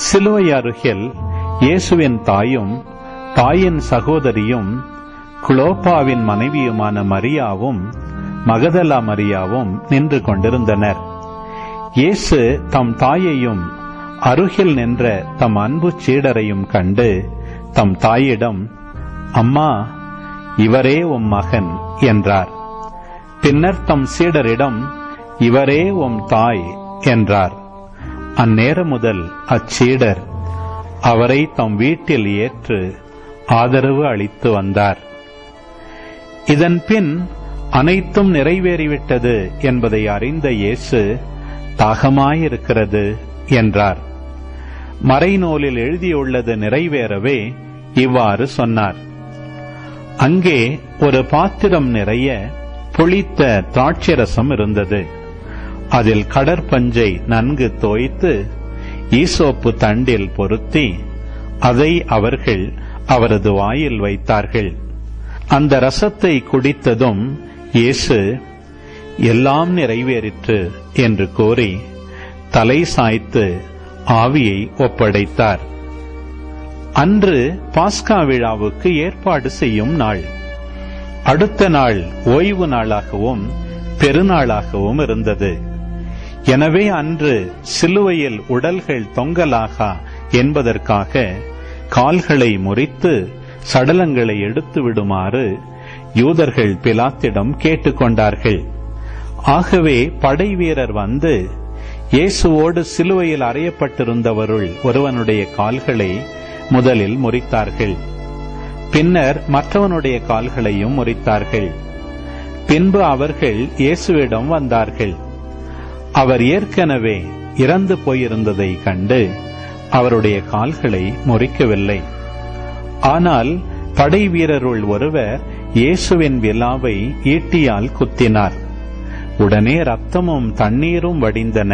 சிலுவை அருகில் இயேசுவின் தாயும் தாயின் சகோதரியும் குளோப்பாவின் மனைவியுமான மரியாவும் மகதலா மரியாவும் நின்று கொண்டிருந்தனர். இயேசு தம் தாயையும் அருகில் நின்ற தம் அன்பு சீடரையும் கண்டு தம் தாயிடம், அம்மா, இவரே உம் மகன் என்றார். பின்னர் தம் சீடரிடம், இவரே உம் தாய் என்றார். அந்நேரம் முதல் அச்சீடர் அவரை தம் வீட்டில் ஏற்று ஆதரவு அளித்து வந்தார். இதன் பின் அனைத்தும் நிறைவேறிவிட்டது என்பதை அறிந்த இயேசு, தாகமாயிருக்கிறது என்றார். மறைநூலில் எழுதியுள்ளது நிறைவேறவே இவ்வாறு சொன்னார். அங்கே ஒரு பாத்திரம் நிறைய புளித்த திராட்சரசம் இருந்தது. அதில் கடற்பஞ்சை நன்கு தோய்த்து ஈசோப்பு தண்டில் பொருத்தி அதை அவர்கள் அவரது வாயில் வைத்தார்கள். அந்த ரசத்தை குடித்ததும் இயேசு, எல்லாம் நிறைவேறிற்று என்று கூறி தலை சாய்த்து ஆவியை ஒப்படைத்தார். அன்று பாஸ்கா விழாவுக்கு ஏற்பாடு செய்யும் நாள். அடுத்த நாள் ஓய்வு நாளாகவும் பெருநாளாகவும் இருந்தது. எனவே அன்று சிலுவையில் உடல்கள் தொங்கலாகா என்பதற்காக கால்களை முறித்து சடலங்களை எடுத்து விடுமாறு யூதர்கள் பிலாத்திடம் கேட்டுக்கொண்டார்கள். ஆகவே படை வீரர் வந்து இயேசுவோடு சிலுவையில் அறையப்பட்டிருந்தவருள் ஒருவனுடைய கால்களை முதலில் முறித்தார்கள். பின்னர் மற்றவனுடைய கால்களையும் முறித்தார்கள். பின்பு அவர்கள் இயேசுவிடம் வந்தார்கள். அவர் ஏற்கனவே இறந்து போயிருந்ததை கண்டு அவருடைய கால்களை முறிக்கவில்லை. ஆனால் படை வீரருள் ஒருவர் இயேசுவின் விலாவை ஈட்டியால் குத்தினார். உடனே இரத்தமும் தண்ணீரும் வடிந்தன.